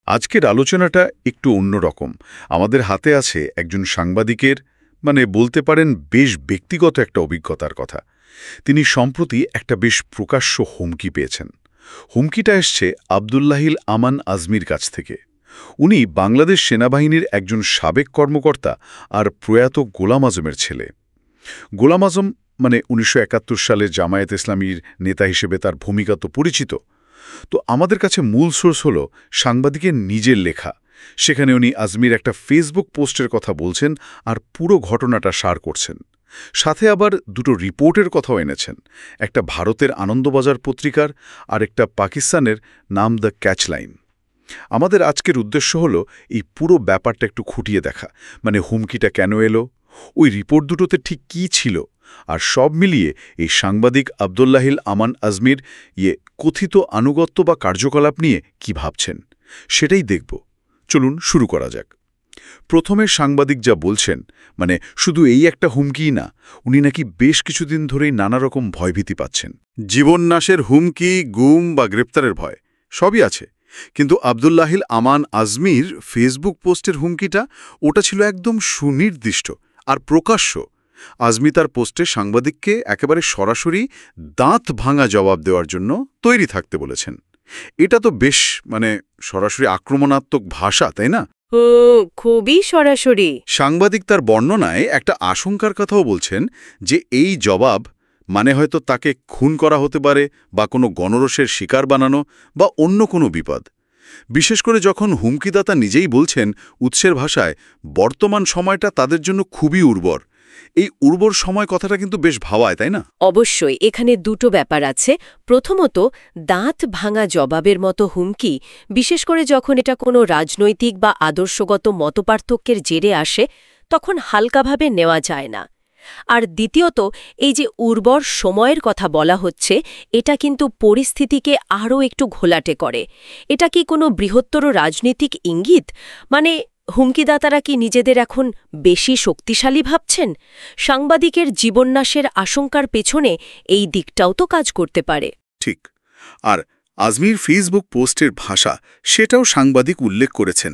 আজকের আলোচনাটা একটু অন্যরকম। আমাদের হাতে আছে একজন সাংবাদিকের বলতে পারেন বেশ ব্যক্তিগত একটা অভিজ্ঞতার কথা। তিনি সম্প্রতি একটা বেশ প্রকাশ্য হুমকি পেয়েছেন। হুমকিটা এসছে আবদুল্লাহিল আমান আজমির কাছ থেকে। উনি বাংলাদেশ সেনাবাহিনীর একজন সাবেক কর্মকর্তা আর প্রয়াত গোলাম আজমের ছেলে। গোলাম আজম ১৯৭১ সালে জামায়াত ইসলামীর নেতা হিসেবে তার ভূমিকা তো পরিচিত। তো আমাদের কাছে মূল সোর্স হল সাংবাদিকের নিজের লেখা। সেখানে উনি আজমির একটা ফেসবুক পোস্টের কথা বলছেন আর পুরো ঘটনাটা সার করছেন। সাথে আবার দুটো রিপোর্টের কথাও এনেছেন, একটা ভারতের আনন্দবাজার পত্রিকার আর একটা পাকিস্তানের নাম দ্য ক্যাচলাইন। আমাদের আজকের উদ্দেশ্য হল এই পুরো ব্যাপারটা একটু খুঁটিয়ে দেখা, হুমকিটা কেন এলো, ওই রিপোর্ট দুটোতে ঠিক কী ছিল, আর সব মিলিয়ে এই সাংবাদিক আবদুল্লাহিল আমান আজমির কথিত আনুগত্য বা কার্যকলাপ নিয়ে কি ভাবছেন সেটাই দেখব। চলুন শুরু করা যাক। প্রথমে সাংবাদিক যা বলছেন, শুধু এই একটা হুমকিই না, উনি নাকি বেশ কিছুদিন ধরেই নানা রকম ভয়ভীতি পাচ্ছেন। জীবন নাশের হুমকি, গুম বা গ্রেপ্তারের ভয় সবই আছে, কিন্তু আবদুল্লাহিল আমান আজমির ফেসবুক পোস্টের হুমকিটা ওটা ছিল একদম সুনির্দিষ্ট আর প্রকাশ্য। আজমি তার পোস্টে সাংবাদিককে একেবারে সরাসরি দাঁত ভাঙা জবাব দেওয়ার জন্য তৈরি থাকতে বলেছেন। এটা তো বেশ সরাসরি আক্রমণাত্মক ভাষা, তাই না? খুবই সরাসরি। সাংবাদিক তার বর্ণনায় একটা আশঙ্কার কথাও বলছেন যে এই জবাব হয়তো তাকে খুন করা হতে পারে বা কোনো গণরোষের শিকার বানানো বা অন্য কোনো বিপদ। বিশেষ করে যখন হুমকিদাতা নিজেই বলছেন উৎসের ভাষায় বর্তমান সময়টা তাদের জন্য খুবই উর্বর। এই উর্বর সময় কথাটা কিন্তু বেশ ভাবায়, তাই না? অবশ্যই এখানে দুটো ব্যাপার আছে। প্রথমত, দাঁত ভাঙা জবাবের মতো হুমকি, বিশেষ করে যখন এটা কোনো রাজনৈতিক বা আদর্শগত মতপার্থক্যের জেরে আসে, তখন হালকাভাবে নেওয়া যায় না। আর দ্বিতীয়ত, এই যে উর্বর সময়ের কথা বলা হচ্ছে, এটা কিন্তু পরিস্থিতিকে আরও একটু ঘোলাটে করে। এটা কি কোনো বৃহত্তর রাজনৈতিক ইঙ্গিত? হুমকিদাতারা কি নিজেদের এখন বেশি শক্তিশালী ভাবছেন? সাংবাদিকের জীবননাশের আশঙ্কার পেছনে এই দিকটাও তো কাজ করতে পারে। ঠিক। আর আজমির ফেসবুক পোস্টের ভাষা, সেটাও সাংবাদিক উল্লেখ করেছেন।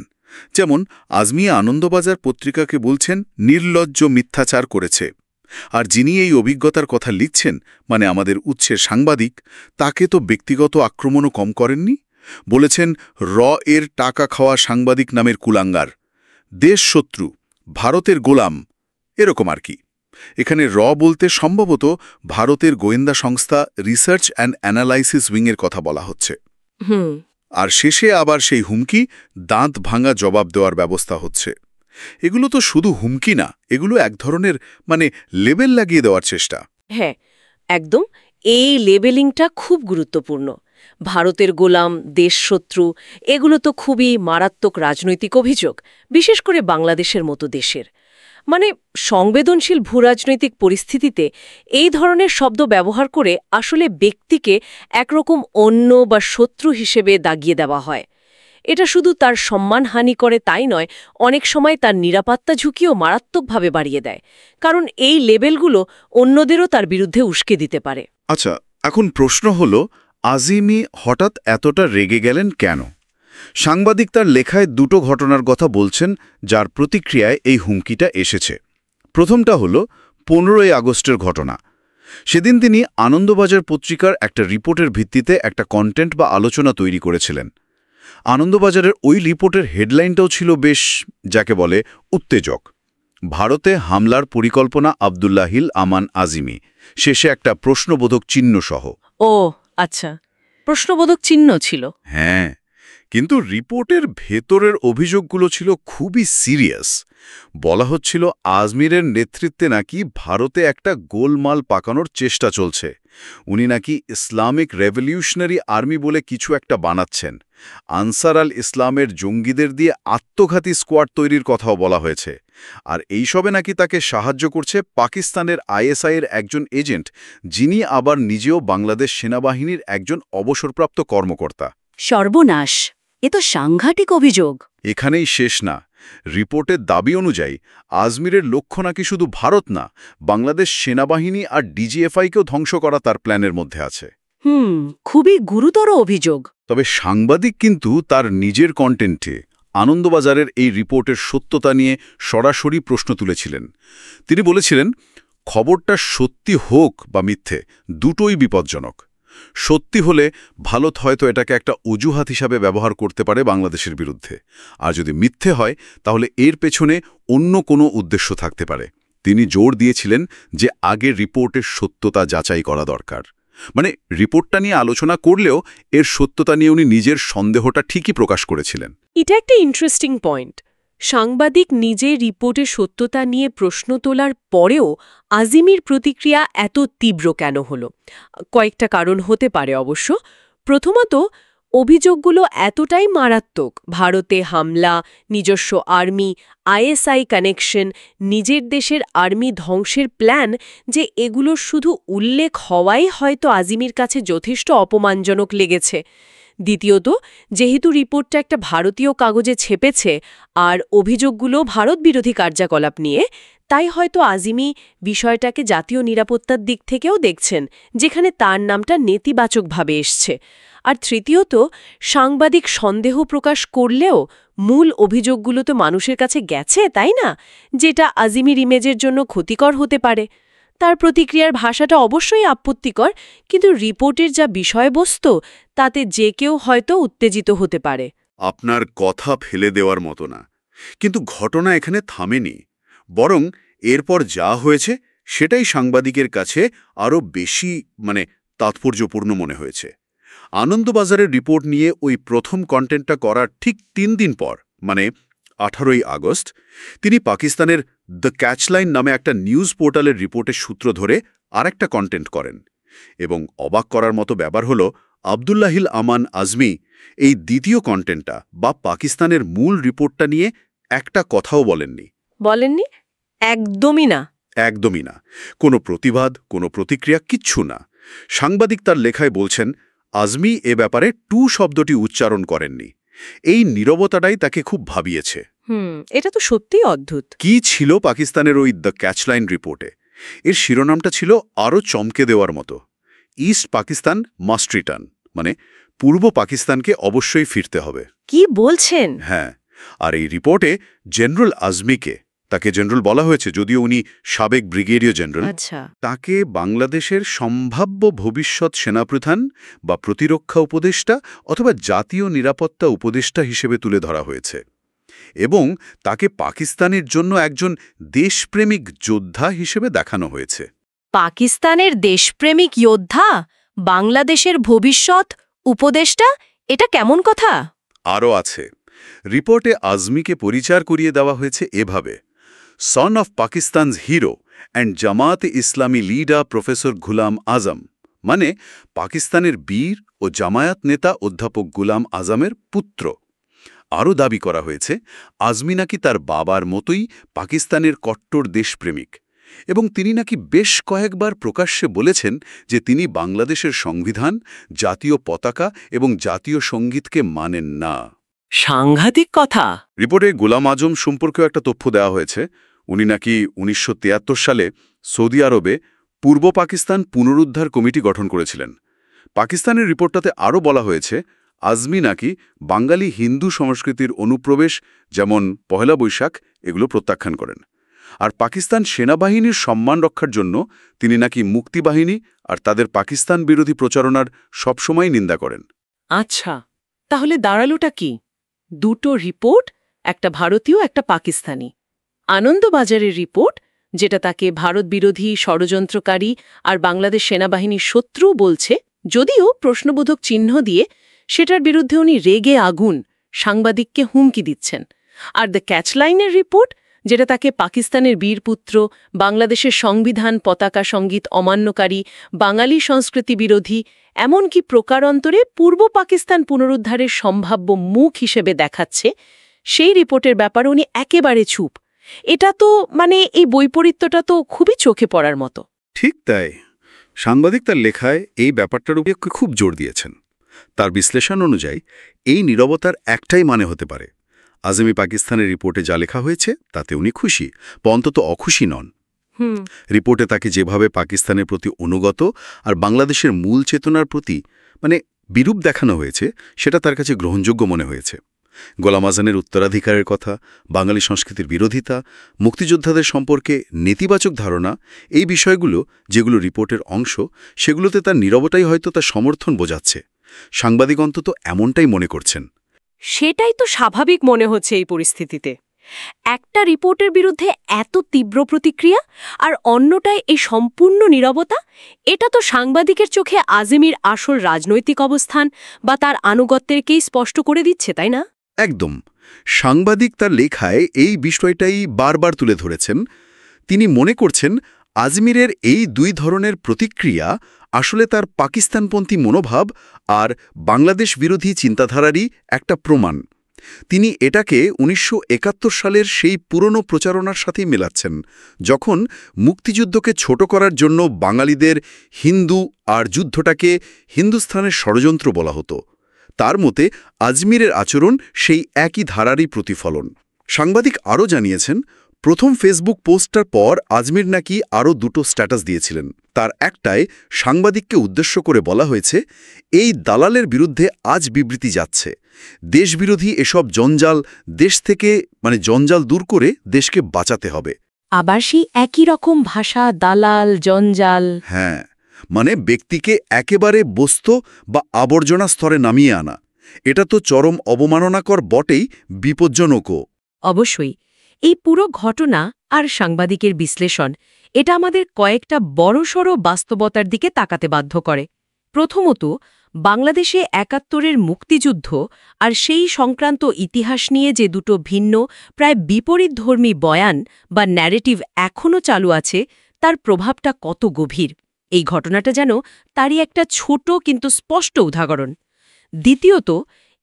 যেমন আজমি আনন্দবাজার পত্রিকাকে বলছেন নির্লজ্জ মিথ্যাচার করেছে। আর যিনি এই অভিজ্ঞতার কথা লিখছেন, আমাদের উৎসের সাংবাদিক, তাকে তো ব্যক্তিগত আক্রমণও কম করেননি। বলেছেন এর টাকা খাওয়া সাংবাদিক নামের কুলাঙ্গার, দেশ শত্রু, ভারতের গোলাম, এরকম আর কি। এখানে বলতে সম্ভবত ভারতের গোয়েন্দা সংস্থা রিসার্চ অ্যান্ড অ্যানালাইসিস উইংয়ের কথা বলা হচ্ছে। আর শেষে আবার সেই হুমকি, দাঁত ভাঙা জবাব দেওয়ার ব্যবস্থা হচ্ছে। এগুলো তো শুধু হুমকি না, এগুলো এক ধরনের লেবেল লাগিয়ে দেওয়ার চেষ্টা। হ্যাঁ, একদম। এই লেবেলিংটা খুব গুরুত্বপূর্ণ। ভারতের গোলাম, দেশশত্রু, এগুলো তো খুবই মারাত্মক রাজনৈতিক অভিযোগ, বিশেষ করে বাংলাদেশের মতো দেশের। সংবেদনশীল ভূরাজনৈতিক পরিস্থিতিতে এই ধরনের শব্দ ব্যবহার করে আসলে ব্যক্তিকে একরকম অন্য বা শত্রু হিসেবে দাগিয়ে দেওয়া হয়। এটা শুধু তার সম্মানহানি করে তাই নয়, অনেক সময় তার নিরাপত্তা ঝুঁকিও মারাত্মকভাবে বাড়িয়ে দেয়, কারণ এই লেবেলগুলো অন্যদেরও তার বিরুদ্ধে উস্কে দিতে পারে। আচ্ছা, এখন প্রশ্ন হল, আজমি হঠাৎ এতটা রেগে গেলেন কেন? সাংবাদিক তার লেখায় দুটো ঘটনার কথা বলছেন যার প্রতিক্রিয়ায় এই হুমকিটা এসেছে। প্রথমটা হল 15ই আগস্টের ঘটনা। সেদিন তিনি আনন্দবাজার পত্রিকার একটা রিপোর্টের ভিত্তিতে একটা কন্টেন্ট বা আলোচনা তৈরি করেছিলেন। আনন্দবাজারের ওই রিপোর্টের হেডলাইনটাও ছিল বেশ, যাকে বলে, উত্তেজক। ভারতে হামলার পরিকল্পনা আবদুল্লাহিল আমান আজমি, শেষে একটা প্রশ্নবোধক চিহ্ন সহ। ও আচ্ছা, প্রশ্নবোধক চিহ্ন ছিল। হ্যাঁ, কিন্তু রিপোর্টের ভেতরের অভিযোগগুলো ছিল খুবই সিরিয়াস। বলা হচ্ছিল আজমিরের নেতৃত্বে নাকি ভারতে একটা গোলমাল পাকানোর চেষ্টা চলছে। উনি নাকি ইসলামিক রেভলিউশনারি আর্মি বলে কিছু একটা বানাচ্ছেন। আনসার আল ইসলামের জঙ্গিদের দিয়ে আত্মঘাতী স্কোয়াড তৈরির কথাও বলা হয়েছে। আর এইসবে নাকি তাকে সাহায্য করছে পাকিস্তানের আইএসআইয়ের একজন এজেন্ট, যিনি আবার নিজেও বাংলাদেশ সেনাবাহিনীর একজন অবসরপ্রাপ্ত কর্মকর্তা। সর্বনাশ! এ তো সাংঘাতিক অভিযোগ। এখানেই শেষ না। রিপোর্টের দাবি অনুযায়ী আজমিরের লক্ষ্য নাকি শুধু ভারত না, বাংলাদেশ সেনাবাহিনী আর ডিজিএফআইকেও ধ্বংস করা তার প্ল্যানের মধ্যে আছে। খুবই গুরুতর অভিযোগ। তবে সাংবাদিক কিন্তু তার নিজের কন্টেন্টে আনন্দবাজারের এই রিপোর্টের সত্যতা নিয়ে সরাসরি প্রশ্ন তুলেছিলেন। তিনি বলেছিলেন, খবরটা সত্যি হোক বা মিথ্যে, দুটোই বিপজ্জনক। সত্যি হলে ভারত হয়তো এটাকে একটা অজুহাত হিসাবে ব্যবহার করতে পারে বাংলাদেশের বিরুদ্ধে, আর যদি মিথ্যে হয় তাহলে এর পেছনে অন্য কোনো উদ্দেশ্য থাকতে পারে। তিনি জোর দিয়েছিলেন যে আগের রিপোর্টের সত্যতা যাচাই করা দরকার। মানে রিপোর্টটা নিয়ে আলোচনা করলেও এর সত্যতা নিয়ে উনি নিজের সন্দেহটা ঠিকই প্রকাশ করেছিলেন। এটা একটা ইন্টারেস্টিং পয়েন্ট। সাংবাদিক নিজের রিপোর্টের সত্যতা নিয়ে প্রশ্ন তোলার পরেও আজিমির প্রতিক্রিয়া এত তীব্র কেন হলো? কয়েকটা কারণ হতে পারে অবশ্য। প্রথমত, অভিযোগগুলো এতটাই মারাত্মক, ভারতে হামলা, নিজস্ব আর্মি, আইএসআই কানেকশন, নিজের দেশের আর্মি ধ্বংসের প্ল্যান, যে এগুলো শুধু উল্লেখ হওয়াই হয়তো আজিমির কাছে যথেষ্ট অপমানজনক লেগেছে। দ্বিতীয়ত, যেহেতু রিপোর্টটা একটা ভারতীয় কাগজে ছেপেছে আর অভিযোগগুলো ভারত বিরোধী কার্যকলাপ নিয়ে, তাই হয়তো আজিমি বিষয়টাকে জাতীয় নিরাপত্তার দিক থেকেও দেখছেন, যেখানে তার নামটা নেতিবাচকভাবে এসছে। আর তৃতীয়ত, সাংবাদিক সন্দেহ প্রকাশ করলেও মূল অভিযোগগুলো তো মানুষের কাছে গেছে, তাই না? যেটা আজিমির ইমেজের জন্য ক্ষতিকর হতে পারে। তার প্রতিক্রিয়ার ভাষাটা অবশ্যই আপত্তিকর, কিন্তু রিপোর্টের যা বিষয়বস্তু তাতে যে কেউ হয়তো উত্তেজিত হতে পারে। আপনার কথা ফেলে দেওয়ার মতো না। কিন্তু ঘটনা এখানে থামেনি, বরং এরপর যা হয়েছে সেটাই সাংবাদিকের কাছে আরও বেশি তাৎপর্যপূর্ণ মনে হয়েছে। আনন্দবাজারের রিপোর্ট নিয়ে ওই প্রথম কন্টেন্টটা করার ঠিক 3 দিন পর, 18ই আগস্ট, তিনি পাকিস্তানের দ্য ক্যাচলাইন নামে একটা নিউজ পোর্টালের রিপোর্টের সূত্র ধরে আরেকটা কন্টেন্ট করেন। এবং অবাক করার মতো ব্যাপার হলো, আবদুল্লাহিল আমান আজমি এই দ্বিতীয় কন্টেন্টটা বা পাকিস্তানের মূল রিপোর্টটা নিয়ে একটা কথাও বলেননি। বলেননি? একদমই না। একদমই না। কোনো প্রতিবাদ, কোনো প্রতিক্রিয়া, কিচ্ছু না। সাংবাদিক তার লেখায় বলছেন, আজমি এ ব্যাপারে টু শব্দটি উচ্চারণ করেননি। এই নীরবতাটাই তাকে খুব ভাবিয়েছে। এটা তো সত্যিই অদ্ভুত। কি ছিল পাকিস্তানের ওই দ্য ক্যাচলাইন রিপোর্টে? এর শিরোনামটা ছিল আরও চমকে দেওয়ার মতো, ইস্ট পাকিস্তান মাস্ট রিটার্ন, পূর্ব পাকিস্তানকে অবশ্যই ফিরতে হবে। কি বলছেন? হ্যাঁ, আর এই রিপোর্টে জেনারেল আজমিকে, তাকে জেনারেল বলা হয়েছে যদিও উনি সাবেক ব্রিগেডিয়ার জেনারেল, আচ্ছা, তাকে বাংলাদেশের সম্ভাব্য ভবিষ্যৎ সেনাপ্রধান বা প্রতিরক্ষা উপদেষ্টা অথবা জাতীয় নিরাপত্তা উপদেষ্টা হিসেবে তুলে ধরা হয়েছে, এবং তাকে পাকিস্তানের জন্য একজন দেশপ্রেমিক যোদ্ধা হিসেবে দেখানো হয়েছে। পাকিস্তানের দেশপ্রেমিক যোদ্ধা বাংলাদেশের ভবিষ্যৎ উপদেষ্টা? এটা কেমন কথা? আরও আছে। রিপোর্টে আজমিকে পরিচয় করিয়ে দেওয়া হয়েছে এভাবে: son of Pakistan's hero and Jamaat Islami leader professor গুলাম আজম, পাকিস্তানের বীর ও জামায়াত নেতা অধ্যাপক গুলাম আজমের পুত্র। আরও দাবি করা হয়েছে, আজমি নাকি তার বাবার মতোই পাকিস্তানের কট্টর দেশপ্রেমিক, এবং তিনি নাকি বেশ কয়েকবার প্রকাশ্যে বলেছেন যে তিনি বাংলাদেশের সংবিধান, জাতীয় পতাকা এবং জাতীয় সঙ্গীতকে মানেন না। সাংঘাতিক কথা। রিপোর্টে গোলাম আজম সম্পর্কেও একটা তথ্য দেওয়া হয়েছে। উনি নাকি 1973 সালে সৌদি আরবে পূর্ব পাকিস্তান পুনরুদ্ধার কমিটি গঠন করেছিলেন। পাকিস্তানের রিপোর্টটাতে আরও বলা হয়েছে, আজমি নাকি বাঙালি হিন্দু সংস্কৃতির অনুপ্রবেশ, যেমন পহেলা বৈশাখ, এগুলো প্রত্যাখ্যান করেন। আর পাকিস্তান সেনাবাহিনীর সম্মান রক্ষার জন্য তিনি নাকি মুক্তিবাহিনী আর তাদের পাকিস্তান বিরোধী প্রচারণার সবসময় নিন্দা করেন। আচ্ছা, তাহলে দাঁড়ালোটা কি? দুটো রিপোর্ট, একটা ভারতীয়, একটা পাকিস্তানি। আনন্দবাজারের রিপোর্ট, যেটা তাকে ভারত বিরোধী, ষড়যন্ত্রকারী আর বাংলাদেশ সেনাবাহিনীর শত্রু বলছে, যদিও প্রশ্নবোধক চিহ্ন দিয়ে, সেটার বিরুদ্ধে উনি রেগে আগুন, সাংবাদিককে হুমকি দিচ্ছেন। আর দ্য ক্যাচলাইনের রিপোর্ট, যেটা তাকে পাকিস্তানের বীরপুত্র, বাংলাদেশের সংবিধান, পতাকা, সঙ্গীত অমান্যকারী, বাঙালি সংস্কৃতি বিরোধী, এমনকি প্রকারান্তরে পূর্ব পাকিস্তান পুনরুদ্ধারের সম্ভাব্য মুখ হিসেবে দেখাচ্ছে, সেই রিপোর্টের ব্যাপারে উনি একেবারে চুপ। এটা তো এই বৈপরীত্যটা তো খুবই চোখে পড়ার মতো। ঠিক তাই। সাংবাদিক তার লেখায় এই ব্যাপারটার উপর খুব জোর দিয়েছেন। তার বিশ্লেষণ অনুযায়ী এই নীরবতার একটাই মানে হতে পারে, আজমি পাকিস্তানের রিপোর্টে যা লেখা হয়েছে তাতে উনি খুশি, বা অন্তত অখুশি নন। রিপোর্টে তাকে যেভাবে পাকিস্তানের প্রতি অনুগত আর বাংলাদেশের মূল চেতনার প্রতি বিরূপ দেখানো হয়েছে সেটা তার কাছে গ্রহণযোগ্য মনে হয়েছে। গোলাম আযমের উত্তরাধিকারের কথা, বাঙালি সংস্কৃতির বিরোধিতা, মুক্তিযোদ্ধাদের সম্পর্কে নেতিবাচক ধারণা, এই বিষয়গুলো যেগুলো রিপোর্টের অংশ, সেগুলোতে তার নীরবতাই হয়তো তার সমর্থন বোঝাচ্ছে। সাংবাদিক অন্তত এমনটাই মনে করছেন। সেটাই তো স্বাভাবিক মনে হচ্ছে এই পরিস্থিতিতে। একটা রিপোর্টের বিরুদ্ধে এত তীব্র প্রতিক্রিয়া আর অন্যটায় এই সম্পূর্ণ নীরবতা, এটা তো সাংবাদিকের চোখে আজমির আসল রাজনৈতিক অবস্থান বা তার আনুগত্যেরকেই স্পষ্ট করে দিচ্ছে, তাই না? একদম। সাংবাদিক তার লেখায় এই বিষয়টাই বারবার তুলে ধরেছেন। তিনি মনে করছেন আজমিরের এই দুই ধরনের প্রতিক্রিয়া আসলে তার পাকিস্তানপন্থী মনোভাব আর বাংলাদেশ বিরোধী চিন্তাধারারই একটা প্রমাণ। তিনি এটাকে ১৯৭১ সালের সেই পুরনো প্রচারণার সাথেই মেলাচ্ছেন, যখন মুক্তিযুদ্ধকে ছোট করার জন্য বাঙালিদের হিন্দু আর যুদ্ধটাকে হিন্দুস্থানের ষড়যন্ত্র বলা হতো। তার মতে আজমিরের আচরণ সেই একই ধারারই প্রতিফলন। সাংবাদিক আরও জানিয়েছেন, প্রথম ফেসবুক পোস্টটার পর আজমির নাকি আরও দুটো স্ট্যাটাস দিয়েছিলেন। তার একটায় সাংবাদিককে উদ্দেশ্য করে বলা হয়েছে, এই দালালের বিরুদ্ধে আজ বিবৃতি যাচ্ছে, দেশবিরোধী এসব জঞ্জাল দেশ থেকে জঞ্জাল দূর করে দেশকে বাঁচাতে হবে। আবার সেই একই রকম ভাষা, দালাল, জঞ্জাল। হ্যাঁ, ব্যক্তিকে একেবারে বস্তু বা আবর্জনা স্তরে নামিয়ে আনা। এটা তো চরম অবমাননাকর বটেই, বিপজ্জনকও। অবশ্যই। এই পুরো ঘটনা আর সাংবাদিকের বিশ্লেষণ, এটা আমাদের কয়েকটা বড়সড় বাস্তবতার দিকে তাকাতে বাধ্য করে। প্রথমত, বাংলাদেশে ৭১-এর মুক্তিযুদ্ধ আর সেই সংক্রান্ত ইতিহাস নিয়ে যে দুটো ভিন্ন, প্রায় বিপরীতধর্মী বয়ান বা ন্যারেটিভ এখনও চালু আছে, তার প্রভাবটা কত গভীর। এই ঘটনাটা যেন তারই একটা ছোট কিন্তু স্পষ্ট উদাহরণ। দ্বিতীয়ত,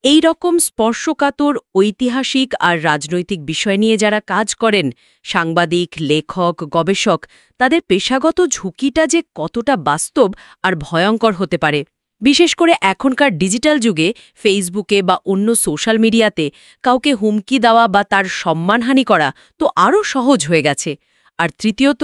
এই রকম স্পর্শকাতর ঐতিহাসিক আর রাজনৈতিক বিষয় নিয়ে যারা কাজ করেন, সাংবাদিক, লেখক, গবেষক, তাদের পেশাগত ঝুঁকিটা যে কতটা বাস্তব আর ভয়ঙ্কর হতে পারে। বিশেষ করে এখনকার ডিজিটাল যুগে ফেসবুকে বা অন্য সোশ্যাল মিডিয়াতে কাউকে হুমকি দেওয়া বা তার সম্মানহানি করা তো আরও সহজ হয়ে গেছে। আর তৃতীয়ত,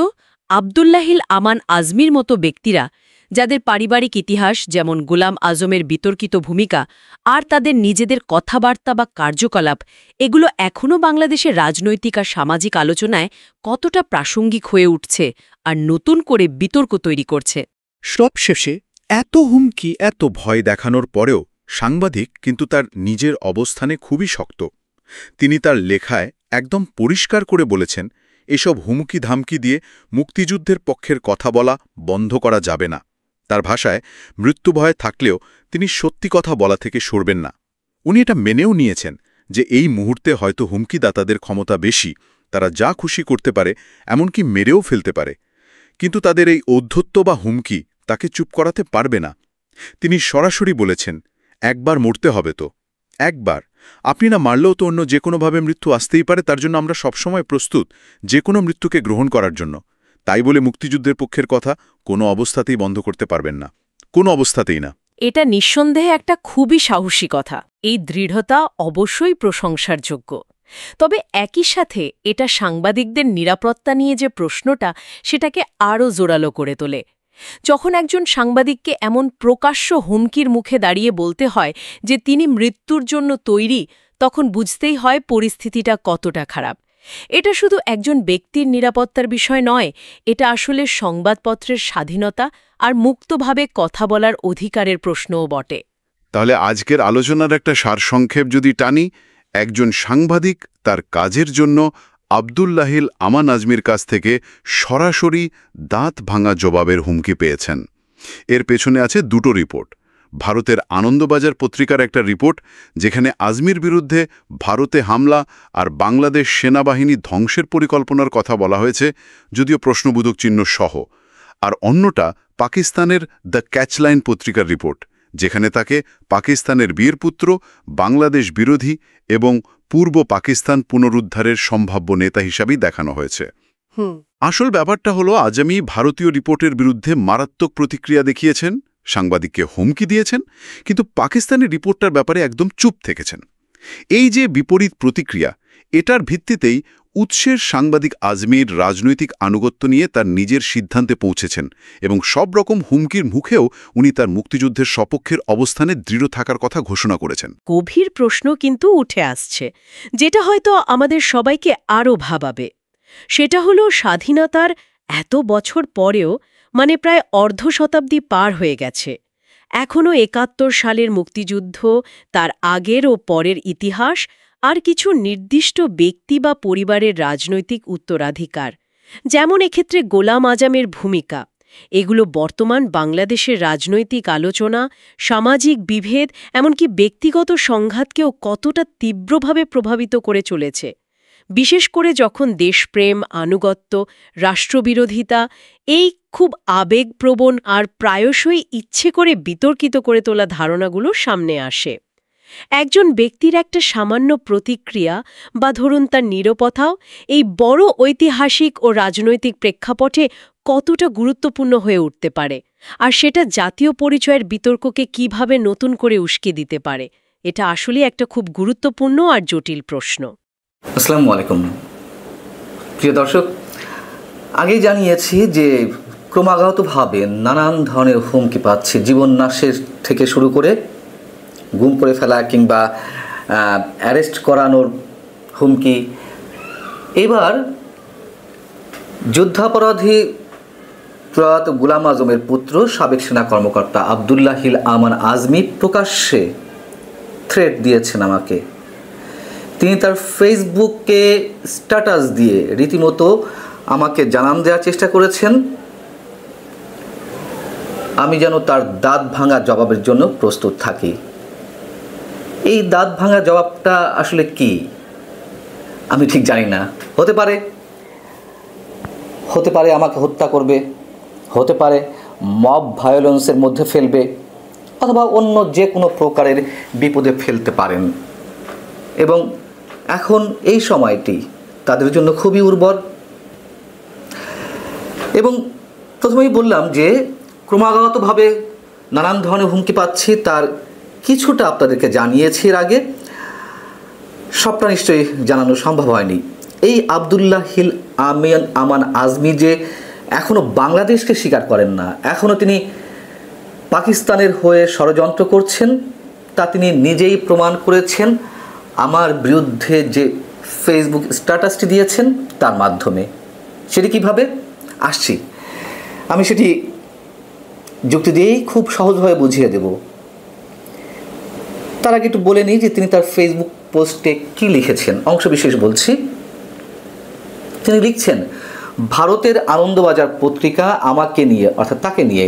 আবদুল্লাহিল আমান আজমির মতো ব্যক্তিরা, যাদের পারিবারিক ইতিহাস যেমন গোলাম আজমের বিতর্কিত ভূমিকা আর তাদের নিজেদের কথাবার্তা বা কার্যকলাপ, এগুলো এখনও বাংলাদেশের রাজনৈতিক আর সামাজিক আলোচনায় কতটা প্রাসঙ্গিক হয়ে উঠছে আর নতুন করে বিতর্ক তৈরি করছে। সবশেষে এত হুমকি, এত ভয় দেখানোর পরেও সাংবাদিক কিন্তু তার নিজের অবস্থানে খুবই শক্ত। তিনি তার লেখায় একদম পরিষ্কার করে বলেছেন, এসব হুমকি ধামকি দিয়ে মুক্তিযুদ্ধের পক্ষের কথা বলা বন্ধ করা যাবে না। তার ভাষায়, মৃত্যুভয় থাকলেও তিনি সত্যি কথা বলা থেকে সরবেন না। উনি এটা মেনেও নিয়েছেন যে এই মুহূর্তে হয়তো হুমকিদাতাদের ক্ষমতা বেশি, তারা যা খুশি করতে পারে, এমনকি মেরেও ফেলতে পারে। কিন্তু তাদের এই ঔদ্ধত্য বা হুমকি তাকে চুপ করাতে পারবে না। তিনি সরাসরি বলেছেন, একবার মরতে হবে তো, একবার। আপনি না মারলেও তো অন্য যে কোনোভাবে মৃত্যু আসতেই পারে, তার জন্য আমরা সবসময় প্রস্তুত যে কোনো মৃত্যুকে গ্রহণ করার জন্য। তাই বলে মুক্তিযুদ্ধের পক্ষের কথা কোনো অবস্থাতেই বন্ধ করতে পারবেন না, কোনো অবস্থাতেই না। এটা নিঃসন্দেহে একটা খুবই সাহসী কথা। এই দৃঢ়তা অবশ্যই প্রশংসার যোগ্য। তবে একই সাথে এটা সাংবাদিকদের নিরাপত্তা নিয়ে যে প্রশ্নটা, সেটাকে আরও জোরালো করে তোলে। যখন একজন সাংবাদিককে এমন প্রকাশ্য হুমকির মুখে দাঁড়িয়ে বলতে হয় যে তিনি মৃত্যুর জন্য তৈরি, তখন বুঝতেই হয় পরিস্থিতিটা কতটা খারাপ। এটা শুধু একজন ব্যক্তির নিরাপত্তার বিষয় নয়, এটা আসলে সংবাদপত্রের স্বাধীনতা আর মুক্তভাবে কথা বলার অধিকারের প্রশ্নও বটে। তাহলে আজকের আলোচনার একটা সারসংক্ষেপ যদি টানি, একজন সাংবাদিক তার কাজের জন্য আবদুল্লাহিল আমান আজমির কাছ থেকে সরাসরি দাঁত ভাঙা জবাবের হুমকি পেয়েছেন। এর পেছনে আছে দুটো রিপোর্ট। ভারতের আনন্দবাজার পত্রিকার একটা রিপোর্ট, যেখানে আজমির বিরুদ্ধে ভারতে হামলা আর বাংলাদেশ সেনাবাহিনী ধ্বংসের পরিকল্পনার কথা বলা হয়েছে, যদিও প্রশ্নবোধক চিহ্ন সহ। আর অন্যটা পাকিস্তানের দ্য ক্যাচলাইন পত্রিকার রিপোর্ট, যেখানে তাকে পাকিস্তানের বীরপুত্র, বাংলাদেশ বিরোধী এবং পূর্ব পাকিস্তান পুনরুদ্ধারের সম্ভাব্য নেতা হিসাবেই দেখানো হয়েছে। আসল ব্যাপারটা হলো, আজমি ভারতীয় রিপোর্টের বিরুদ্ধে মারাত্মক প্রতিক্রিয়া দেখিয়েছেন, সাংবাদিককে হুমকি দিয়েছেন, কিন্তু পাকিস্তানি রিপোর্টটার ব্যাপারে একদম চুপ থেকেছেন। এই যে বিপরীত প্রতিক্রিয়া, এটার ভিত্তিতেই উৎসের সাংবাদিক আজমির রাজনৈতিক আনুগত্য নিয়ে তার নিজের সিদ্ধান্তে পৌঁছেছেন এবং সব রকম হুমকির মুখেও উনি তার মুক্তিযুদ্ধের সপক্ষের অবস্থানে দৃঢ় থাকার কথা ঘোষণা করেছেন। গভীর প্রশ্ন কিন্তু উঠে আসছে, যেটা হয়তো আমাদের সবাইকে আরও ভাবাবে। সেটা হলো, স্বাধীনতার এত বছর পরেও, মানে প্রায় অর্ধ শতাব্দী পার হয়ে গেছে, এখনও ৭১ সালের মুক্তিযুদ্ধ, তার আগের ও পরের ইতিহাস, আর কিছু নির্দিষ্ট ব্যক্তি বা পরিবারের রাজনৈতিক উত্তরাধিকার, যেমন এক্ষেত্রে গোলাম আজমের ভূমিকা, এগুলো বর্তমান বাংলাদেশের রাজনৈতিক আলোচনা, সামাজিক বিভেদ, এমনকি ব্যক্তিগত সংঘাতকেও কতটা তীব্রভাবে প্রভাবিত করে চলেছে। বিশেষ করে যখন দেশপ্রেম, আনুগত্য, রাষ্ট্রবিরোধিতা, এই খুব আবেগপ্রবণ আর প্রায়শই ইচ্ছে করে বিতর্কিত করে তোলা ধারণাগুলো সামনে আসে। একজন ব্যক্তির একটা সামান্য প্রতিক্রিয়া বা ধরুন তার নীরবতাও এই বড় ঐতিহাসিক ও রাজনৈতিক প্রেক্ষাপটে কতটা গুরুত্বপূর্ণ হয়ে উঠতে পারে, আর সেটা জাতীয় পরিচয়ের বিতর্ককে কিভাবে নতুন করে উস্কে দিতে পারে, এটা আসলে একটা খুব গুরুত্বপূর্ণ আর জটিল প্রশ্ন। আসসালামু আলাইকুম প্রিয় দর্শক, আগেই জানিয়েছি যে ক্রমাগতভাবে নানান ধরনের হুমকি পাচ্ছে, জীবন নাশের থেকে শুরু করে গুম করে ফেলা কিংবা অ্যারেস্ট করানোর হুমকি। এবার যুদ্ধাপরাধী প্রয়াত গোলাম আজমের পুত্র সাবেক সেনা কর্মকর্তা আবদুল্লাহিল আমান আজমি প্রকাশ্যে থ্রেট দিয়েছেন আমাকে। তিনি তার ফেসবুকে স্ট্যাটাস দিয়ে রীতিমতো আমাকে জানান দেওয়ার চেষ্টা করেছেন আমি যেন তার দাঁত ভাঙা জবাবের জন্য প্রস্তুত থাকি। এই দাঁত ভাঙা জবাবটা আসলে কি আমি ঠিক জানি না। হতে পারে আমাকে হত্যা করবে, হতে পারে মব ভায়োলেন্সের মধ্যে ফেলবে, অথবা অন্য যে কোনো প্রকারের বিপদে ফেলতে পারেন। এবং এখন এই সময়টি তাদের জন্য খুবই উর্বর। এবং প্রথমেই বললাম যে ক্রমাগতভাবে নানান ধরনের হুমকি পাচ্ছি, তার কিছুটা আপনাদেরকে জানিয়েছি এর আগে, সবটা নিশ্চয়ই জানানো সম্ভব হয়নি। এই আবদুল্লাহিল আমান আজমি যে এখনও বাংলাদেশকে স্বীকার করেন না, এখনও তিনি পাকিস্তানের হয়ে ষড়যন্ত্র করছেন, তা তিনি নিজেই প্রমাণ করেছেন আমার বিরুদ্ধে যে ফেসবুক স্ট্যাটাসটি দিয়েছেন তার মাধ্যমে। সেটি কিভাবে আসছি, আমি সেটি যুক্তি দিয়েই খুব সহজভাবে বুঝিয়ে দেব। তার আগে একটু বলে নিই যে তিনি তার ফেসবুক পোস্টে কি লিখেছেন, অংশবিশেষ বলছি। তিনি লিখছেন, ভারতের আনন্দবাজার পত্রিকা আমাকে নিয়ে, অর্থাৎ তাকে নিয়ে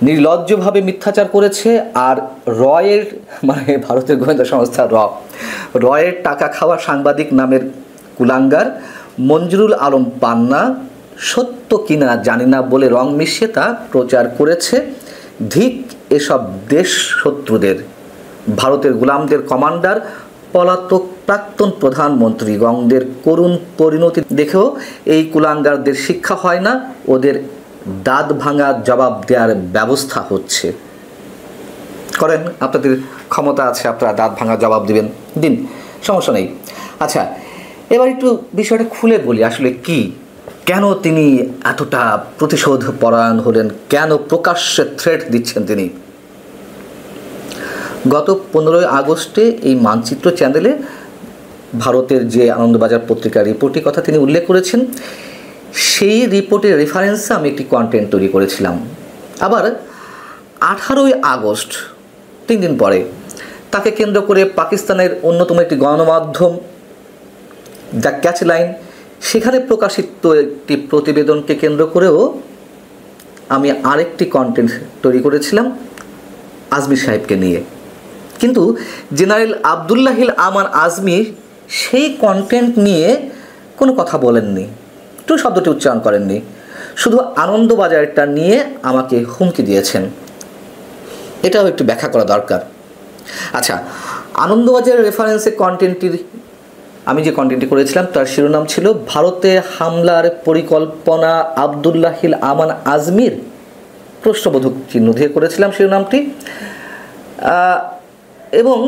নির্লজ্জভাবে মিথ্যাচার করেছে, আর রয়ের, মানে ভারতের গোয়েন্দা সংস্থা রয়ের টাকা খাওয়া সাংবাদিক নামের কুলাঙ্গার মঞ্জুরুল আলম পান্না সত্য কিনা জানি না বলে রং মিশিয়ে তা প্রচার করেছে। ধিক এসব দেশ শত্রুদের। ভারতের গোলামদের কমান্ডার পলাতক প্রাক্তন প্রধানমন্ত্রীগণদের করুণ পরিণতি দেখেও এই কুলাঙ্গারদের শিক্ষা হয় না, ওদের দাঁত ভাঙা জবাব দেওয়ার ব্যবস্থা হচ্ছে। করেন, আপনাদের ক্ষমতা আছে, আপনারা দাঁত ভাঙা জবাব দিবেন, দিন, সমস্যা নেই। আচ্ছা, এবার একটু বিষয়টা খুলে বলি, আসলে কি, কেন তিনি এতটা প্রতিশোধ পরায়ণ হলেন, কেন প্রকাশ্যে থ্রেট দিচ্ছেন তিনি। গত 15 আগস্টে এই মানচিত্র চ্যানেলে ভারতের যে আনন্দবাজার পত্রিকার রিপোর্টের কথা তিনি উল্লেখ করেছেন, সেই রিপোর্টের রেফারেন্সে আমি একটি কন্টেন্ট তৈরি করেছিলাম। আবার 18 আগস্ট, 3 দিন পরে, তাকে কেন্দ্র করে পাকিস্তানের অন্যতম একটি গণমাধ্যম দ্য ক্যাচ লাইন, সেখানে প্রকাশিত একটি প্রতিবেদনকে কেন্দ্র করেও আমি আরেকটি কন্টেন্ট তৈরি করেছিলাম আজমি সাহেবকে নিয়ে। কিন্তু জেনারেল আবদুল্লাহিল আমান আজমি সেই কন্টেন্ট নিয়ে কোনো কথা বলেননি, একটু শব্দটি উচ্চারণ করেননি, শুধু আনন্দবাজারটা নিয়ে আমাকে হুমকি দিয়েছেন। এটাও একটু ব্যাখ্যা করা দরকার। আচ্ছা, আনন্দবাজারের রেফারেন্সে কন্টেন্টটির, আমি যে কন্টেন্টটি করেছিলাম তার শিরোনাম ছিল ভারতে হামলার পরিকল্পনা আবদুল্লাহিল আমান আজমির, প্রশ্নবোধক চিহ্ন দিয়ে করেছিলাম শিরোনামটি। এবং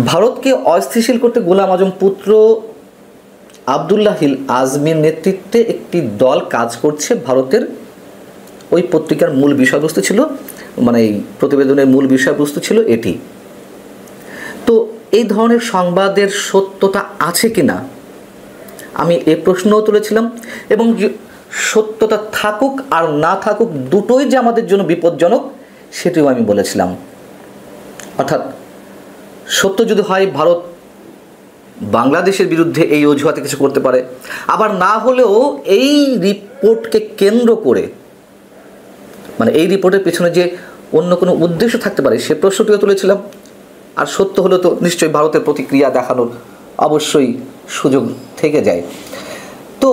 ভারতকে অস্থিতিশীল করতে গোলাম আজম পুত্র আবদুল্লাহ হিল আজমির নেতৃত্বে একটি দল কাজ করছে ভারতের। ওই পত্রিকার মূল বিষয়বস্তু ছিল, মানে এই প্রতিবেদনের মূল বিষয়বস্তু ছিল এটি। তো এই ধরনের সংবাদের সত্যতা আছে কি না আমি এই প্রশ্নও তুলেছিলাম, এবং সত্যতা থাকুক আর না থাকুক দুটোই যে আমাদের জন্য বিপজ্জনক সেটিও আমি বলেছিলাম। অর্থাৎ সত্য যদি হয় ভারত বাংলাদেশের বিরুদ্ধে এই অজুহাতে কিছু করতে পারে, আবার না হলেও এই রিপোর্টকে কেন্দ্র করে, মানে এই রিপোর্টের পেছনে যে অন্য কোনো উদ্দেশ্য থাকতে পারে সে প্রশ্নটিও তুলেছিলাম। আর সত্য হলে তো নিশ্চয়ই ভারতের প্রতিক্রিয়া দেখানোর অবশ্যই সুযোগ থেকে যায়। তো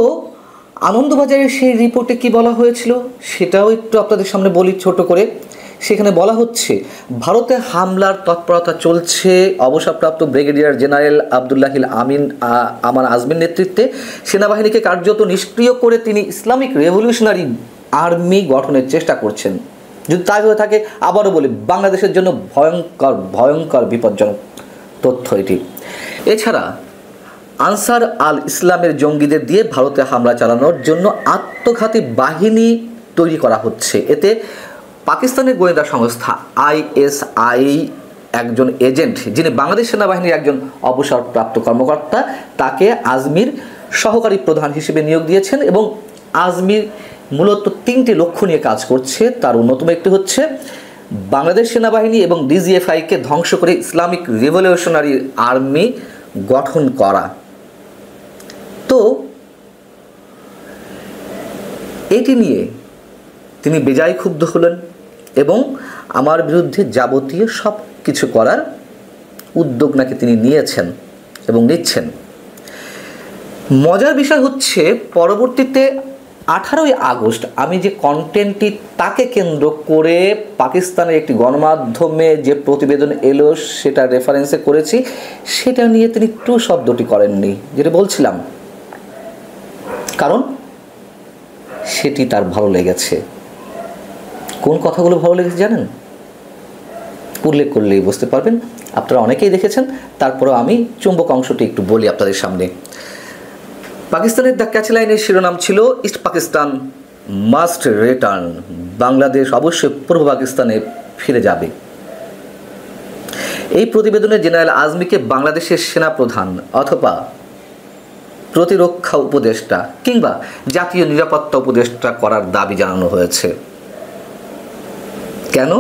আনন্দবাজারের সেই রিপোর্টে কি বলা হয়েছিল সেটাও একটু আপনাদের সামনে বলি ছোট করে। সেখানে বলা হচ্ছে ভারতে হামলার তৎপরতা চলছে। অবসরপ্রাপ্ত ব্রিগেডিয়ার জেনারেল আবদুল্লাহ হিল আমান আজমির নেতৃত্বে সেনাবাহিনীকে কার্যত নিষ্ক্রিয় করে তিনি ইসলামিক রেভলিউশনারি আর্মি গঠনের চেষ্টা করছেন। যদি তাই হয়ে থাকে, আবারও বলি, বাংলাদেশের জন্য ভয়ঙ্কর ভয়ঙ্কর বিপজ্জনক তথ্য এটি। এছাড়া আনসার আল ইসলামের জঙ্গিদের দিয়ে ভারতে হামলা চালানোর জন্য আত্মঘাতী বাহিনী তৈরি করা হচ্ছে। এতে পাকিস্তানের গোয়েন্দা সংস্থা ISI একজন এজেন্ট, যিনি বাংলাদেশ সেনাবাহিনীর একজন অবসরপ্রাপ্ত কর্মকর্তা, তাকে আজমির সহকারী প্রধান হিসেবে নিয়োগ দিয়েছেন। এবং আজমির মূলত 3টি লক্ষ্য নিয়ে কাজ করছে। তার অন্যতম একটি হচ্ছে বাংলাদেশ সেনাবাহিনী এবং DGFI-কে ধ্বংস করে ইসলামিক রিভলিউশনারি আর্মি গঠন করা। তো এটি নিয়ে তিনি বেজায় ক্ষুব্ধ হলেন এবং আমার বিরুদ্ধে যাবতীয় সব কিছু করার উদ্যোগ নাকি তিনি নিয়েছেন এবং নিচ্ছেন। মজার বিষয় হচ্ছে পরবর্তীতে 18ই আগস্ট আমি যে কন্টেন্টটি তাকে কেন্দ্র করে পাকিস্তানের একটি গণমাধ্যমে যে প্রতিবেদন এলো সেটা রেফারেন্সে করেছি, সেটা নিয়ে তিনি টু শব্দটি করেননি, যেটা বলছিলাম, কারণ সেটি তার ভালো লেগেছে। কোন কথাগুলো ভালো লেগেছে জানেন? উল্লেখ করলেই বুঝতে পারবেন, আপনারা অনেকেই দেখেছেন। তারপরেও আমি চুম্বক অংশটি একটু বলি আপনাদের সামনে। পাকিস্তানের দ্য ক্যাচ লাইনের শিরোনাম ছিল east Pakistan must return, Bangladesh অবশ্যই পূর্ব পাকিস্তানে ফিরে যাবে। এই প্রতিবেদনে জেনারেল আজমিকে বাংলাদেশের সেনাপ্রধান অথবা প্রতিরক্ষা উপদেষ্টা কিংবা জাতীয় নিরাপত্তা উপদেষ্টা করার দাবি জানানো হয়েছে। কেন?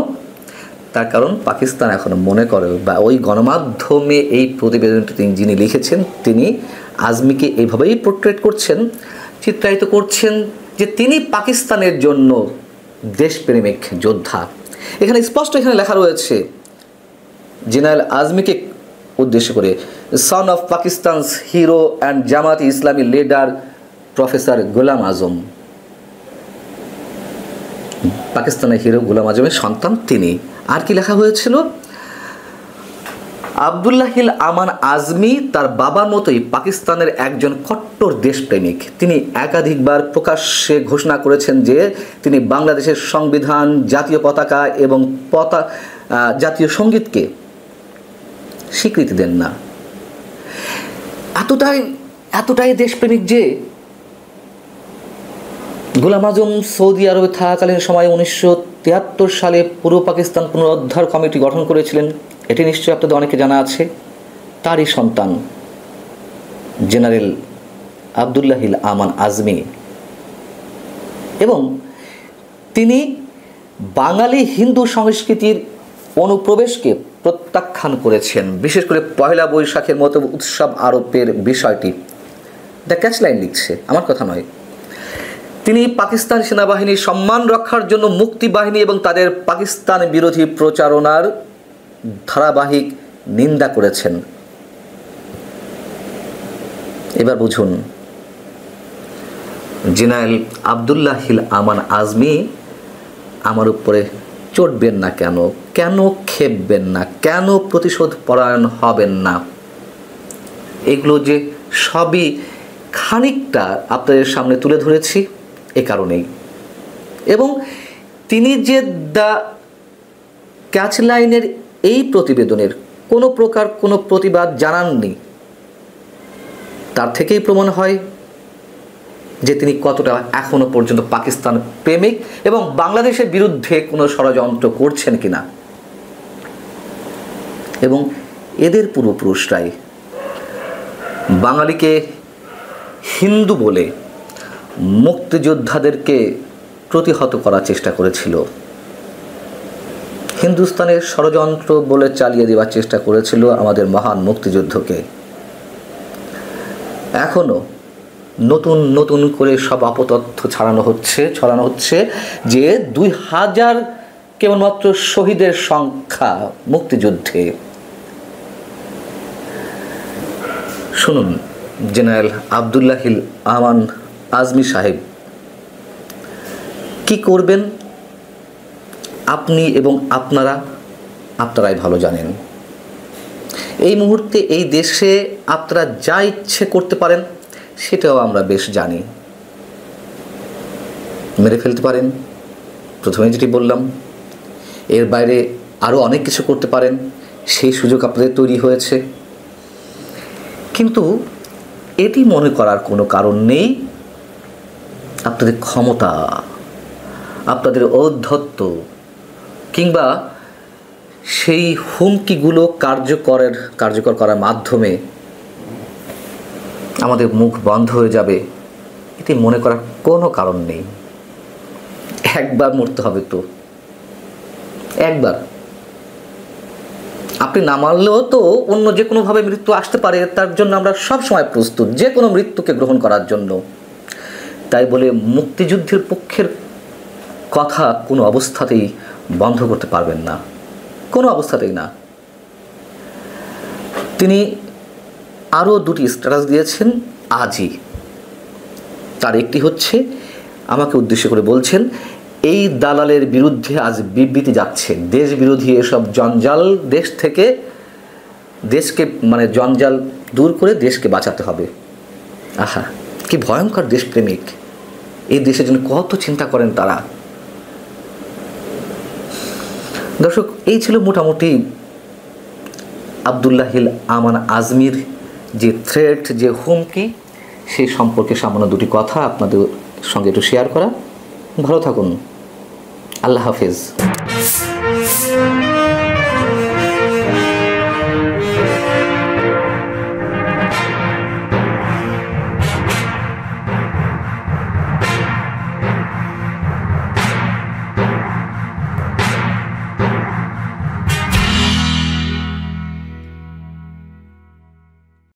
তার কারণ পাকিস্তান এখনো মনে করে, বা ওই গণমাধ্যমে এই প্রতিবেদনটি যিনি লিখেছেন তিনি আজমিকে এইভাবেই পোর্ট্রেট করছেন, চিত্রায়িত করছেন যে তিনি পাকিস্তানের জন্য দেশপ্রেমিক যোদ্ধা। এখানে স্পষ্ট লেখা রয়েছে জেনারেল আজমিকে উদ্দেশ্য করে, son of Pakistan's hero and Jamaat Islami leader professor Golam Azam. পাকিস্তানের হিরো গোলাম আজমের সন্তান তিনি। আর কি লেখা হয়েছিল? আবদুল্লাহ হিল আমান আজমি তার বাবার মতোই পাকিস্তানের একজন কট্টর দেশপ্রেমিক। তিনি একাধিকবার প্রকাশ্যে ঘোষণা করেছেন যে তিনি বাংলাদেশের সংবিধান, জাতীয় পতাকা এবং জাতীয় সঙ্গীতকে স্বীকৃতি দেন না। এতটাই দেশপ্রেমিক যে গোলাম আজম সৌদি আরবে থাকাকালীন সময় 1973 সালে পূর্ব পাকিস্তান পুনরুদ্ধার কমিটি গঠন করেছিলেন। এটি নিশ্চয়ই আপনাদের অনেকে জানা আছে। তারই সন্তান জেনারেল আবদুল্লাহ হিল আমান আজমি, এবং তিনি বাঙালি হিন্দু সংস্কৃতির অনুপ্রবেশকে প্রত্যাখ্যান করেছেন, বিশেষ করে পয়লা বৈশাখের মতো উৎসব আরোপের বিষয়টি। দ্য ক্যাচ লাইন লিখছে, আমার কথা নয়। তিনি পাকিস্তান সেনাবাহিনীর সম্মান রক্ষার জন্য মুক্তি বাহিনী এবং তাদের পাকিস্তান বিরোধী প্রচারণার ধারাবাহিক নিন্দা করেছেন। এবার বুঝুন, জেনারেল আবদুল্লাহ হিল আমান আজমি আমার উপরে চটবেন না কেন? কেন খেপবেন না? কেন প্রতিশোধ পরায়ণ হবেন না? এগুলো যে সবই খানিকটা আপনাদের সামনে তুলে ধরেছি এ কারণেই। এবং তিনি যে দ্য ক্যাচ লাইনের এই প্রতিবেদনের কোনো প্রকার কোনো প্রতিবাদ জানাননি, তার থেকেই প্রমাণ হয় যে তিনি কতটা এখনো পর্যন্ত পাকিস্তান প্রেমিক এবং বাংলাদেশের বিরুদ্ধে কোনো ষড়যন্ত্র করছেন কিনা। এবং এদের পূর্বপুরুষরাই বাঙালিকে হিন্দু বলে মুক্তিযোদ্ধাদেরকে প্রতিহত করার চেষ্টা করেছিল, হিন্দুস্তানের ষড়যন্ত্র বলে চালিয়ে দেওয়ার চেষ্টা করেছিল আমাদের মহান মুক্তিযুদ্ধকে। এখনো নতুন নতুন করে সব অপতথ্য ছড়ানো হচ্ছে যে 2000 কেবলমাত্র শহীদের সংখ্যা মুক্তিযুদ্ধে। শুনুন জেনারেল আবদুল্লাহিল আমান আজমি সাহেব কি করবেন আপনি এবং আপনারাই ভালো জানেন। এই মুহূর্তে এই দেশে আপনারা যা ইচ্ছে করতে পারেন সেটাও আমরা বেশ জানি। মেরে ফেলতে পারেন, প্রথমে যেটি বললাম, এর বাইরে আরও অনেক কিছু করতে পারেন, সেই সুযোগ আপনাদের তৈরি হয়েছে। কিন্তু এটি মনে করার কোনো কারণ নেই আপনাদের ক্ষমতা, আপনাদের ঔদ্ধত্য কিংবা সেই হুমকিগুলো কার্যকর করার মাধ্যমে আমাদের মুখ বন্ধ হয়ে যাবে, এটি মনে করার কোনো কারণ নেই। একবার মরতে হবে তো, একবার। আপনি না মারলেও তো অন্য যে কোনোভাবে মৃত্যু আসতে পারে, তার জন্য আমরা সব সময় প্রস্তুত যে কোনো মৃত্যুকে গ্রহণ করার জন্য। তাই বলে মুক্তিযুদ্ধের পক্ষের কথা কোনো অবস্থাতেই বন্ধ করতে পারবেন না, কোনো অবস্থাতেই না। তিনি আরও 2টি স্ট্যাটাস দিয়েছেন আজই। তার একটি হচ্ছে আমাকে উদ্দেশ্য করে বলছেন, এই দালালের বিরুদ্ধে আজ বিবৃতি যাচ্ছে, দেশ বিরোধী এসব জঞ্জাল দেশকে জঞ্জাল দূর করে দেশকে বাঁচাতে হবে। আহা, কি ভয়ঙ্কর দেশপ্রেমিক! এই দেশের জন্য কত চিন্তা করেন তারা। দর্শক, এই ছিল মোটামুটি আবদুল্লাহিল আমান আজমির যে থ্রেট, যে হুমকি, সেই সম্পর্কে সামান্য 2টি কথা আপনাদের সঙ্গে একটু শেয়ার করা। ভালো থাকুন, আল্লাহ হাফেজ।